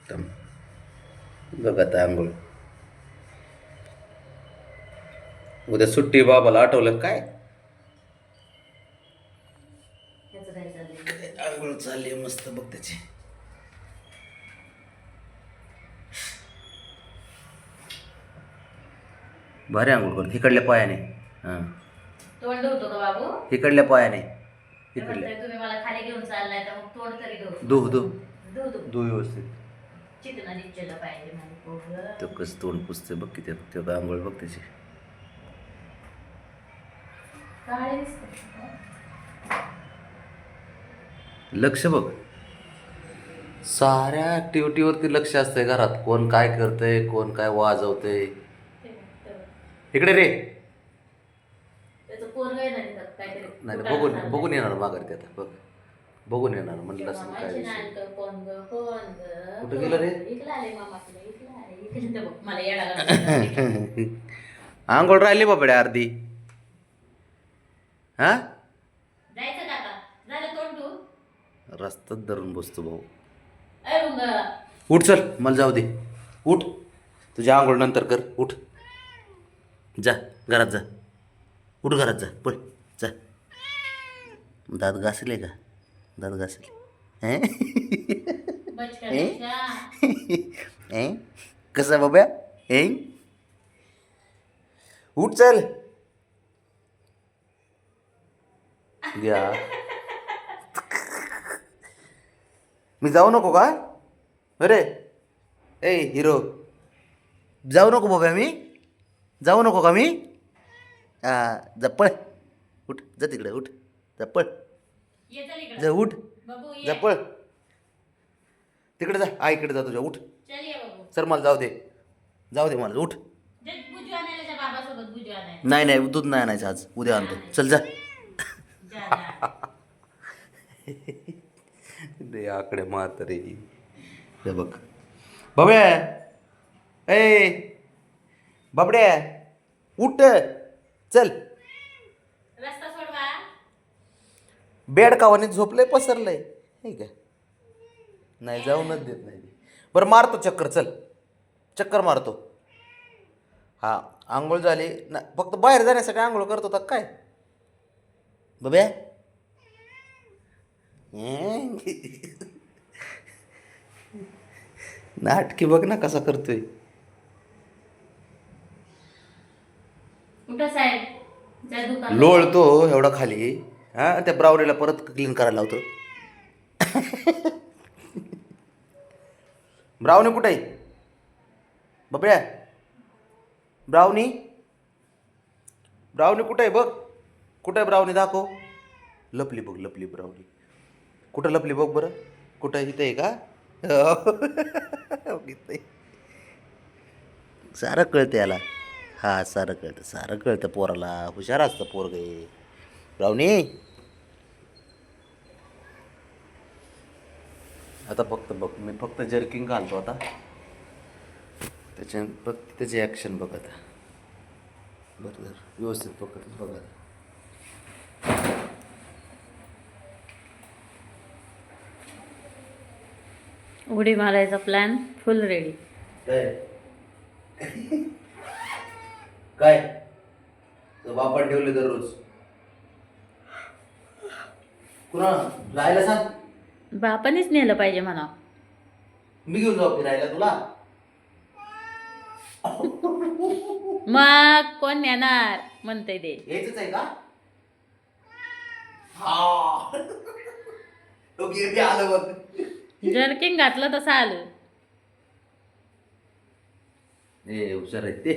एकदम बघत आंघोळ. उद्या सुट्टी, बाबाला आठवलं काय? आंघोळ चालली मस्त बघ त्याची. भारी आंघोळ करतो इकडल्या पायाने. हां, तोंड धुतो का बाबू? इकडल्या पायाने. इकडल्या तुम्ही मला खाली घेऊन चाललाय तर मग तोंड तरी धु धु. धु धु धु धु व्यवस्थित. चिकना निश्चयला पाहिजे माझं पोरगं. तो कसं तोंड पुसते बघ किती. तो आंघोळ बघ त्याची. काळे दिसते. लक्ष बघ, साऱ्या ऍक्टिव्हिटीवरती लक्ष असतंय घरात. कोण काय करतंय, कोण काय वाजवतंय. इकडे रे. त्याचं पोरगं आहे ना तिथं काहीतरी. नाही बघून बघून येणार माघारी ते आता बघ. बघून येणार म्हटलं असं काय मामाची विषय. नानकं कोण ग कोण ग. कुठं गेलं रे? इकडे आले मामाकडे. इकडे आले. इकडे बघ मला येणार. आंघोळ राहिली बाबड्या अर्धी. हा, जायचं का आता? झालं तोंड धु. रस्त्यात धरून बसतो भाऊ. अय मुंगा. उठ चल, मला जाऊ दे. उठ, तुझ्या आंघोळ नंतर कर. उठ, जा घरात जा. उठ घरात जा, पळ जा. दात घासले का? दात घासले. कसा बाब्या? उठ चल. घ्या. मी जाऊ नको का? अरे ए हिरो, जाऊ नको बाबा. मी जाऊ नको का? मी जा पळ. उठ जा तिकडे. उठ जा पळ. ये चल इकडे. जा उठ. बाबू ये. जा पळ तिकडे. जा आईकडे जा तुझ्या. उठ चल ये बाबू. सर, मला जाऊ दे. जाऊ दे मला. उठ. बुजू आणायला जा बाबासोबत. बुजू आणायला. नाही नाही, दूध नाही आणायचं आज. उद्या आणतो. चल जा. जा जा. दे आकडे म्हातारे. हे बघ बाबड्या. ए बाबड्या, उठ चल. रस्ता सोडवा. बेड कावाने झोपलंय, पसरलंय हे का? नाही, जाऊनच देत नाही. बरं मारतो चक्कर. चल चक्कर मारतो. हा, आंघोळ झाली ना, फक्त बाहेर जाण्यासाठी आंघोळ करतो तर काय बाब्या? नाटकी बघ ना कसा करतोय. कुठं साहेब? जा दुकान. लोळतो एवढा खाली. हा, त्या ब्राउनीला परत क्लीन करायला लावतो. ब्राउनी कुठे आहे बाबड्या? ब्राउनी, ब्राउनी कुठे आहे बघ. कुठे आहे ब्राउनी? दाखव. लपली बघ, लपली ब्राउनी. कुठं लपली बघ बरं. कुठं? इथं आहे का? इथं आहे. सारं कळतं याला. हा, सारं कळतं, सारं कळतं पोराला. हुशार असतं पोरग. ब्राउनी आता फक्त बघ, मी फक्त जर्किंग घालतो आता. फक्त त्याची ॲक्शन बघ आता. बरं व्यवस्थित पकड बघा. उडी मारायचा प्लॅन फुल रेडी. काय काय तर बापान ठेवले दररोज. कुणा राहायला सांग. बापानेच नेलं पाहिजे म्हणा. मी घेऊन जाऊ फिरायला तुला. मग कोण नेणार म्हणते ते. यायचंच आहे का? हा, ओके, मी आलो बघ. जर्किंग घातलं तसं आलं. ए हुशार आहे ते.